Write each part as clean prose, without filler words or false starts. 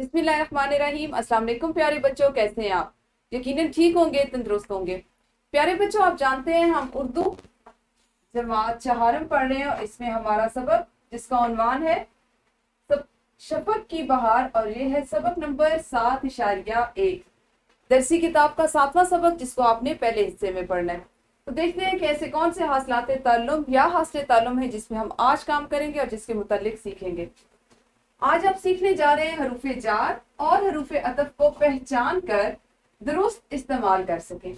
बिस्मिल्लाहिर्रहमानिर्रहीम। अस्सलाम वालेकुम प्यारे बच्चों, कैसे हैं आप? यकीनन ठीक होंगे, तंदुरुस्त होंगे। प्यारे बच्चों, आप जानते हैं हम उर्दू जमात चहारम पढ़ रहे हैं और इसमें हमारा सबक जिसका उन्वान है सब शफक की बहार, और ये है सबक नंबर 7.1, दरसी किताब का 7वां सबक जिसको आपने पहले हिस्से में पढ़ना है। तो देखते हैं कि ऐसे कौन से हासिलाते ताल्लुम या हासिल ताल्लुम है जिसमें हम आज काम करेंगे और जिसके मुतालिक सीखेंगे। आज आप सीखने जा रहे हैं हरूफे जार और हरूफे अतफ को पहचान कर दुरुस्त इस्तेमाल कर सकें।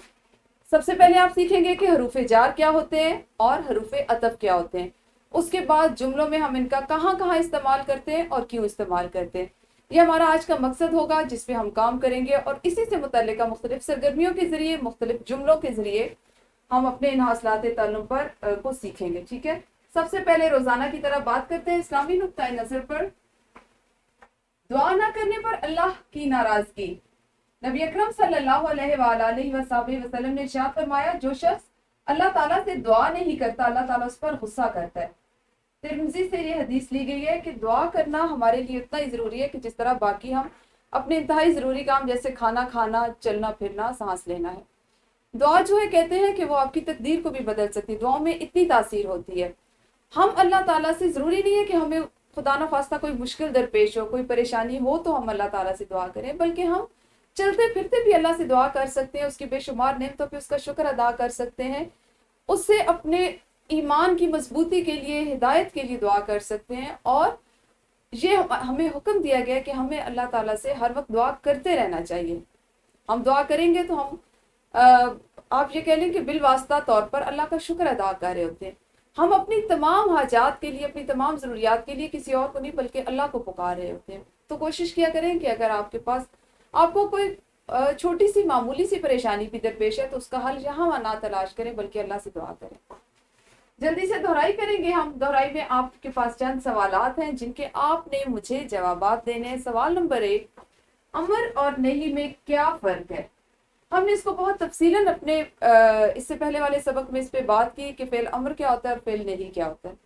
सबसे पहले आप सीखेंगे कि हरूफे जार क्या होते हैं और हरूफे अतफ क्या होते हैं। उसके बाद जुमलों में हम इनका कहाँ कहाँ इस्तेमाल करते हैं और क्यों इस्तेमाल करते हैं, ये हमारा आज का मकसद होगा जिस पे हम काम करेंगे। और इसी से मुतल्लिका मुख्तलिफ सरगर्मियों के जरिए, मुख्तलिफ जुमलों के जरिए हम अपने इन हासिलात ताल्लुम पर को सीखेंगे। ठीक है, सबसे पहले रोजाना की तरह बात करते हैं इस्लामी नुक्ता नजर पर। दुआ ना करने पर अल्लाह की नाराजगी। नबी अकरम सल्लल्लाहु अलैहि वसल्लम ने इरशाद फरमाया, जो शख्स अल्लाह ताला से दुआ नहीं करता अल्लाह ताला उस पर गुस्सा करता है। तिरमिज़ी से ये हदीस ली गई है कि दुआ करना हमारे लिए उतना ही ज़रूरी है कि जिस तरह बाकी हम अपने इंतहाई ज़रूरी काम जैसे खाना खाना, चलना फिरना, सांस लेना है। दुआ जो है कहते हैं कि वो आपकी तकदीर को भी बदल सकती है। दुआ में इतनी तासीर होती है। हम अल्लाह ताला से, ज़रूरी नहीं है कि हमें खुदा न खास्ता कोई मुश्किल दरपेश हो, कोई परेशानी हो तो हम अल्लाह ताला से दुआ करें, बल्कि हम चलते फिरते भी अल्लाह से दुआ कर सकते हैं, उसकी बेशुमार नेमतों पे उसका शुक्र अदा कर सकते हैं, उससे अपने ईमान की मजबूती के लिए, हिदायत के लिए दुआ कर सकते हैं। और ये हमें हुक्म दिया गया कि हमें अल्लाह ताला से हर वक्त दुआ करते रहना चाहिए। हम दुआ करेंगे तो हम आप ये कह लें कि बिल वास्ता तौर पर अल्लाह का शुक्र अदा कर रहे होते हैं। हम अपनी तमाम हाजात के लिए, अपनी तमाम ज़रूरियात के लिए किसी और को नहीं बल्कि अल्लाह को पुकार रहे होते हैं। तो कोशिश किया करें कि अगर आपके पास आपको कोई छोटी सी मामूली सी परेशानी भी दरपेश है तो उसका हल यहाँ वहाँ ना तलाश करें बल्कि अल्लाह से दुआ करें। जल्दी से दोहराई करेंगे हम। दोहराई में आपके पास चंद सवालात हैं जिनके आपने मुझे जवाबात देने हैं। सवाल नंबर 1, अमर और नहीं में क्या फ़र्क है? हमने इसको बहुत तफसीलन अपने इससे पहले वाले सबक में इस पे बात की कि फेल अमर क्या होता है और फेल नहीं क्या होता है।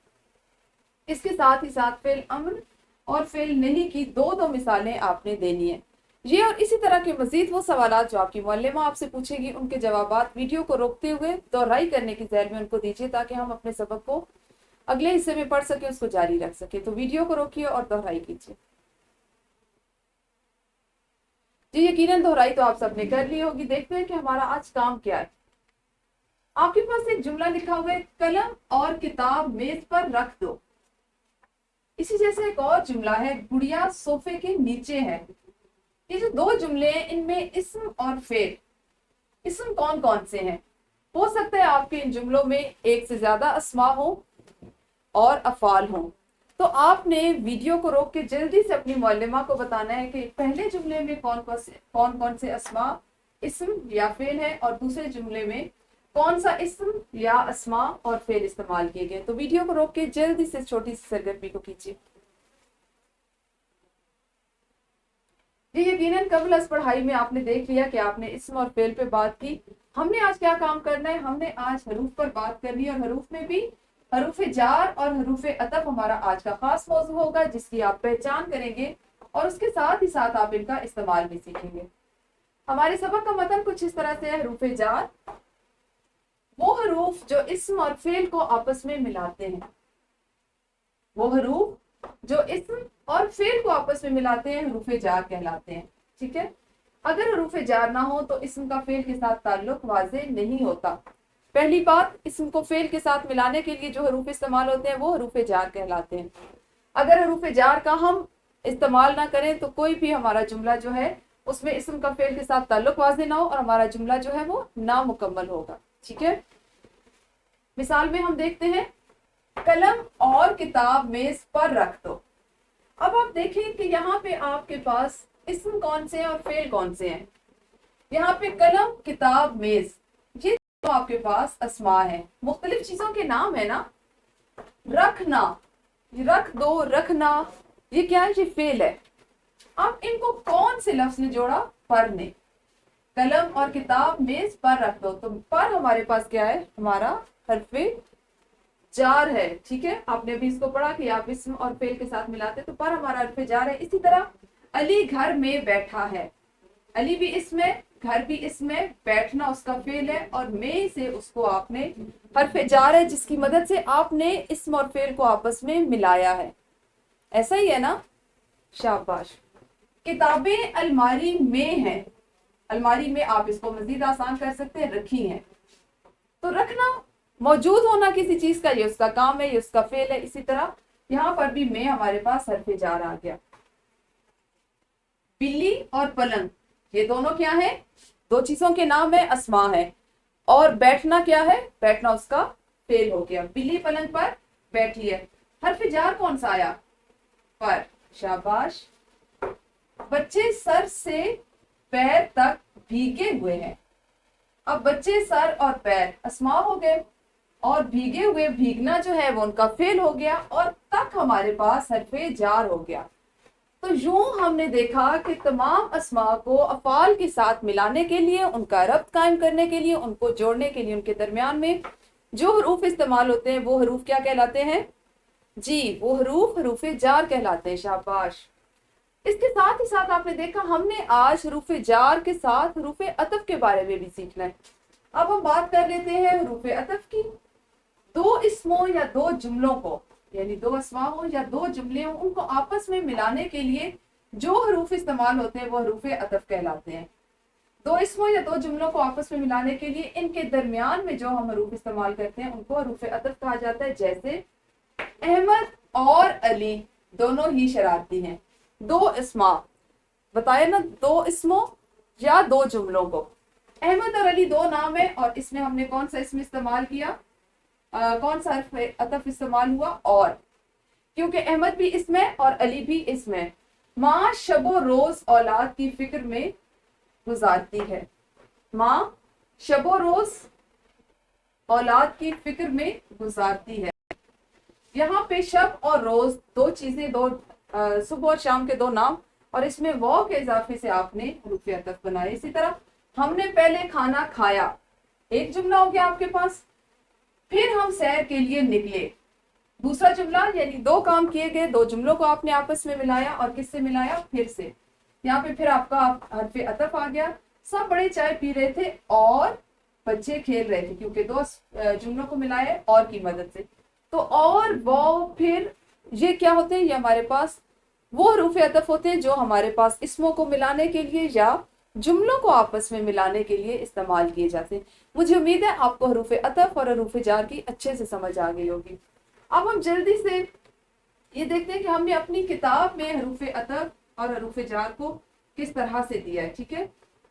इसके साथ ही साथ फेल अमर और फेल नहीं की दो मिसालें आपने देनी है। ये और इसी तरह के मजीद वो सवालात जो आपकी मुअल्लिमा आपसे पूछेगी उनके जवाबात वीडियो को रोकते हुए दोहराई करने की ज़ैल में उनको दीजिए ताकि हम अपने सबक को अगले हिस्से में पढ़ सके, उसको जारी रख सके। तो वीडियो को रोकिए और दोहराई कीजिए। जी यकीनन दोहराई तो आप सबने कर ली होगी। देखते हैं कि हमारा आज काम क्या है। आपके पास एक जुमला लिखा हुआ है, कलम और किताब मेज पर रख दो। इसी जैसे एक और जुमला है, गुड़िया सोफे के नीचे है। ये जो दो जुमले हैं इनमें इस्म और फेल, इस्म कौन कौन से हैं? हो सकता है आपके इन जुमलों में एक से ज्यादा अस्मा हो और अफाल हो। तो आपने वीडियो को रोक के जल्दी से अपनी मुअल्लिमा को बताना है कि पहले जुमले में कौन कौन से अस्मा, इस्म या फेल है और दूसरे जुमले में कौन सा इस्म या अस्मा और फेल इस्तेमाल किए गए। तो वीडियो को रोक के जल्दी से छोटी सी सरगर्मी को कीजिए। जी यकीनन कबल अस पढ़ाई में आपने देख लिया कि आपने इस्म और फेल पे बात की। हमने आज क्या काम करना है? हमने आज हरूफ पर बात करनी है और हरूफ में भी हरूफ जार और हरूफ अतफ हमारा आज का खास मौजू होगा जिसकी आप पहचान करेंगे और उसके साथ ही साथ आप इनका इस्तेमाल भी सीखेंगे। हमारे सबक का मतन कुछ इस तरह से है। हरूफ जार वो हरूफ जो इस्म और फेल को आपस में मिलाते हैं, वो हरूफ जो इस्म और फेल को आपस में मिलाते हैं हरूफ जार कहलाते हैं। ठीक है, अगर हरूफ जार ना हो तो इस्म का फेल के साथ ताल्लुक वाज़े नहीं होता। पहली बात, इस्म को फेल के साथ मिलाने के लिए जो हरूफ इस्तेमाल होते हैं वो हरूफ जार कहलाते हैं। अगर हरूफ जार का हम इस्तेमाल ना करें तो कोई भी हमारा जुमला जो है उसमें इस्म का फेल के साथ ताल्लुक वाज़े ना हो और हमारा जुमला जो है वो नामुकम्मल होगा। ठीक है, मिसाल में हम देखते हैं, कलम और किताब मेज पर रख दो। अब आप देखें कि यहाँ पे आपके पास इस्म कौन से हैं और फेल कौन से हैं। यहाँ पे कलम, किताब, मेज, ये तो आपके पास अस्मा है, मुख्तलिफ चीजों के नाम है ना। रखना, रख दो, रखना, ये क्या है? ये फेल है। अब इनको कौन से लफ्ज ने जोड़ा? पर ने। कलम और किताब मेज पर रख दो, तो पर हमारे पास क्या है? हमारा हरफे जार है। ठीक है, आपने अभी इसको पढ़ा कि आप इस्म और फेल के साथ मिलाते तो पर हमारा हरफे जार है। इसी तरह अली घर में बैठा है, अली भी इसमें, घर भी इसमें, बैठना उसका फेल है और में से उसको आपने हरफ जार है जिसकी मदद से आपने इस्म और फेल को आपस में मिलाया है। ऐसा ही है ना? शाबाश। किताबें अलमारी में हैं, अलमारी में आप इसको मजीद आसान कर सकते हैं, रखी हैं। तो रखना, मौजूद होना किसी चीज का, ये उसका काम है, ये उसका फेल है। इसी तरह यहाँ पर भी में हमारे पास हरफ जार आ गया। बिल्ली और पलंग, ये दोनों क्या है? दो चीजों के नाम है, अस्मा है। और बैठना क्या है? बैठना उसका फेल हो गया। बिल्ली पलंग पर बैठी है। हरफ जार कौन सा आया? पर। शाबाश। बच्चे सर से पैर तक भीगे हुए हैं। अब बच्चे सर और पैर अस्मा हो गए और भीगे हुए, भीगना जो है वो उनका फेल हो गया और तक हमारे पास हरफे जार हो गया। तो यूं हमने देखा कि तमाम अस्मा को अफाल के साथ मिलाने के लिए, उनका रब्त कायम करने के लिए, उनको जोड़ने के लिए, उनके दरमियान में जो हरूफ इस्तेमाल होते हैं वो हरूफ क्या कहलाते हैं? जी, वो हरूफ जार कहलाते हैं। शाबाश। इसके साथ ही साथ आपने देखा हमने आज हरूफ जार के साथ हरूफ अतफ के बारे में भी सीखना है। अब हम बात कर लेते हैं हरूफ अतफ की। दो इसमों या दो जुमलों को, यानी दो अस्मा हो या दो जुमले हो, उनको आपस में मिलाने के लिए जो हरूफ इस्तेमाल होते हैं वो हरूफ अतफ कहलाते हैं। दो इसमों या दो जुमलों को आपस में मिलाने के लिए इनके दरमियान में जो हम हरूफ इस्तेमाल करते हैं उनको हरूफ अतफ कहा जाता है। जैसे अहमद और अली दोनों ही शरारती हैं। दो इस्मा बताया ना, दो इसमों या दो जुमलों को। अहमद और अली दो नाम है और इसमें हमने कौन सा इसम इस्तेमाल किया? कौन सा हर्फ अतफ इस्तेमाल हुआ? और। क्योंकि अहमद भी इसमें और अली भी इसमें। माँ शबो रोज औलाद की फिक्र में गुजारती है। माँ शबो रोज औलाद की फिक्र में गुजारती है। यहाँ पे शब और रोज दो चीजें, दो सुबह और शाम के दो नाम, और इसमें वो के इजाफे से आपने हरूफ अतफ बनाए। इसी तरह हमने पहले खाना खाया, एक जुमला हो गया आपके पास। फिर हम सैर के लिए निकले, दूसरा जुमला, यानी दो काम किए गए, दो जुमलों को आपने आपस में मिलाया। और किससे मिलाया? फिर से। यहाँ पे फिर आपका हरफ अतफ आ गया। सब बड़े चाय पी रहे थे और बच्चे खेल रहे थे, क्योंकि दो जुमलों को मिलाया और की मदद से। तो और वो फिर ये क्या होते हैं? ये हमारे पास वो हरूफ अतफ होते हैं जो हमारे पास इसमों को मिलाने के लिए या जुमलों को आपस में मिलाने के लिए इस्तेमाल किए जाते हैं। मुझे उम्मीद है आपको हरूफ अतफ और हरूफ जार की अच्छे से समझ आ गई होगी। अब हम जल्दी से ये देखते हैं कि हमने अपनी किताब में हरूफ अतफ और हरूफ जार को किस तरह से दिया है। ठीक है,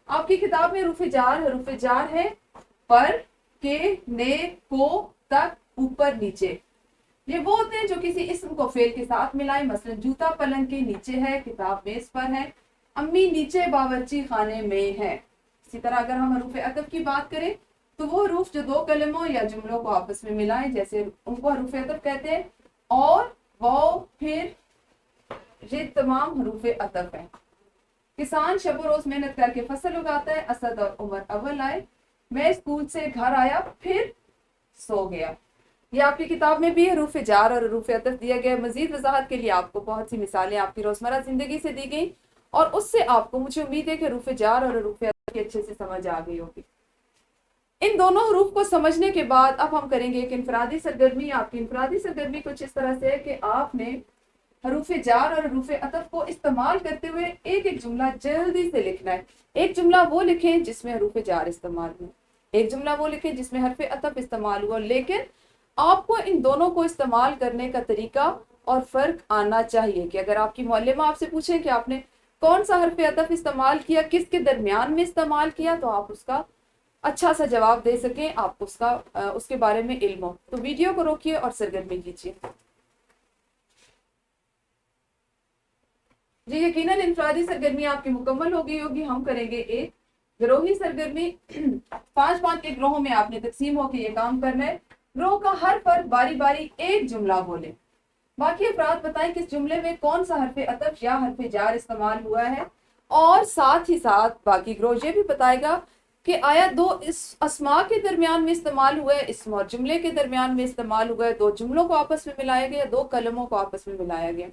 आपकी किताब में हरूफ जार है पर, के, ने, को, तक, ऊपर, नीचे। ये वो होते हैं जो किसी इसम को फेल के साथ मिलाए। मसलन जूता पलंग के नीचे है, किताब मेज पर है, अम्मी नीचे बावर्ची खाने में है। इसी तरह अगर हम हरूफ अतफ की बात करें तो वो हरूफ जो दो कलमों या जुमलों को आपस में मिलाएं, जैसे उनको हरूफ अतफ कहते हैं। और वो फिर ये तमाम हरूफ अतफ है। किसान शब रोज मेहनत करके फसल उगाता है, असद और उमर अव्वल आए, मैं स्कूल से घर आया फिर सो गया। ये आपकी किताब में भी हरूफ जार और हरूफ अतफ दिया गया। मजीद वजाहत के लिए आपको बहुत सी मिसालें आपकी रोजमर्रा जिंदगी से दी गई और उससे आपको, मुझे उम्मीद है कि हरूफ जार और हरूफ अतफ की अच्छे से समझ आ गई होगी। इन दोनों हरूफ को समझने के बाद अब हम करेंगे एक इनफरादी सरगर्मी। आपकी इनफरादी सरगर्मी कुछ इस तरह से है कि आपने हरूफ जार और हरूफ अतफ को इस्तेमाल करते हुए एक एक जुमला जल्दी से लिखना है। एक जुमला वो लिखें जिसमें हरूफ जार इस्तेमाल हुआ, एक जुमला वो लिखें जिसमें हरफ अतफ इस्तेमाल हुआ, लेकिन आपको इन दोनों को इस्तेमाल करने का तरीका और फर्क आना चाहिए। कि अगर आपकी मुअल्लिमा आपसे पूछे कि आपने कौन सा हरफ अतफ इस्तेमाल किया, किसके दरमियान में इस्तेमाल किया, तो आप उसका अच्छा सा जवाब दे सकें, आपको उसके बारे में इल्म हो। तो वीडियो को रोकिए और सरगर्मी कीजिए। जी यकीनन इनफरादी सरगर्मी आपकी मुकम्मल हो गई होगी। हम करेंगे एक गिरोही सरगर्मी। 5-5 के ग्रोहों में आपने तकसीम होकर ये काम करना है। ग्रोह का हर फर्द बारी बारी एक जुमला बोले, बाकी अफराद बताएं किस जुमले में कौन सा हरफ अतफ या हरफ जार इस्तेमाल हुआ है। और साथ ही साथ बाकी ग्रोह ये भी बताएगा कि आया दो इस अस्मा के दरमियान में इस्तेमाल हुआ है, इसम और जुमले के दरमियान में इस्तेमाल हुआ है, दो जुमलों को आपस में मिलाया गया, दो कलमों को आपस में मिलाया गया।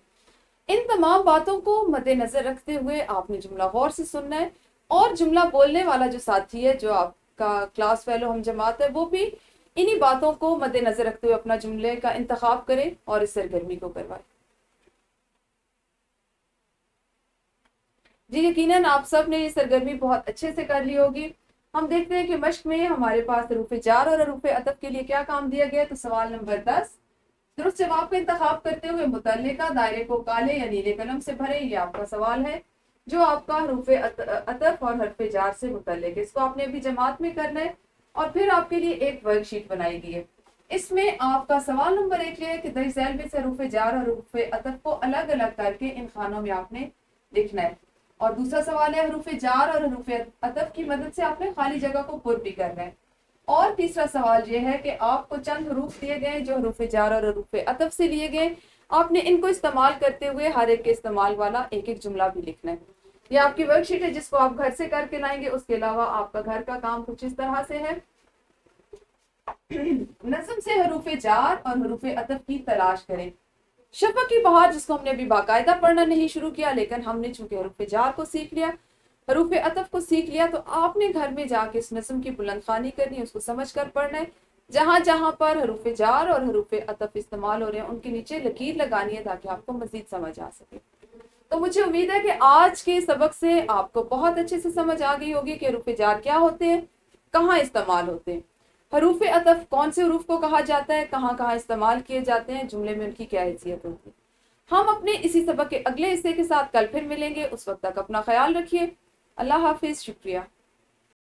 ان تمام باتوں کو مد نظر رکھتے ہوئے آپ نے جملہ غور سے سننا ہے، اور جملہ بولنے والا جو ساتھی ہے، جو آپ کا کلاس فیلو ہم جماعت ہے، وہ بھی انہی باتوں کو مد نظر رکھتے ہوئے اپنا جملے کا انتخاب کرے اور اس سرگرمی کو کروائے۔ جی یقیناً آپ سب نے یہ سرگرمی بہت اچھے سے کر لی ہوگی۔ ہم دیکھتے ہیں کہ مشق میں ہمارے پاس حروف جار اور حروف عطف کے لیے کیا کام دیا گیا ہے۔ تو سوال نمبر 10، درست جواب کا انتخاب کرتے ہوئے متعلقہ دائرے کو کالے یا نیلے قلم سے بھرے۔ یہ آپ کا سوال ہے جو آپ کا حروف عطف اور حرف جار سے متعلق ہے۔ اس کو آپ نے ابھی جماعت میں کرنا ہے، اور پھر آپ کے لیے ایک ورک شیٹ بنائی گئی ہے۔ اس میں آپ کا سوال نمبر 1 یہ ہے کہ درج ذیل میں سے حروف جار اور حروف عطف کو الگ الگ کر کے ان خانوں میں آپ نے لکھنا ہے، اور دوسرا سوال ہے حروف جار اور حروف عطف کی مدد سے آپ نے خالی جگہ کو پر بھی کرنا ہے، اور تیسرا سوال یہ ہے کہ آپ کو چند حروف دیے گئے جو حروف جار اور حروف عطف سے لیے گئے، آپ نے ان کو استعمال کرتے ہوئے ہر ایک کے استعمال والا ایک ایک جملہ بھی لکھنا ہے۔ یہ آپ کی ورک شیٹ ہے جس کو آپ گھر سے کر کے لائیں گے۔ اس کے علاوہ آپ کا گھر کا کام کچھ اس طرح سے ہے، نظم سے حروف جار اور حروف عطف کی تلاش کریں۔ شفق کی بہار جس کو ہم نے ابھی باقاعدہ پڑھنا نہیں شروع کیا، لیکن ہم نے چونکہ حروف جار کو سیکھ لیا، حروف عطف کو سیکھ لیا، تو آپ نے گھر میں جا کے اس نظم کی بلند خوانی کرنی ہے، اس کو سمجھ کر پڑھنا ہے۔ جہاں جہاں پر حروف جار اور حروف عطف استعمال ہو رہے ہیں ان کے نیچے لکیر لگانی ہے تاکہ آپ کو مزید سمجھ آ سکے۔ تو مجھے امید ہے کہ آج کے سبق سے آپ کو بہت اچھے سے سمجھ آ گئی ہوگی کہ حروف جار کیا ہوتے ہیں، کہاں استعمال ہوتے ہیں، حروف عطف کون سے حروف کو کہا جاتا ہے، کہاں کہاں استعمال کیے جاتے ہیں، جملے میں ان کی کیا حیثیت ہوتی ہے۔ ہم اپنے اسی سبق کے اگلے حصے کے ساتھ کل پھر ملیں گے، اس وقت تک اپنا خیال رکھیے۔ اللہ حافظ، شکریہ۔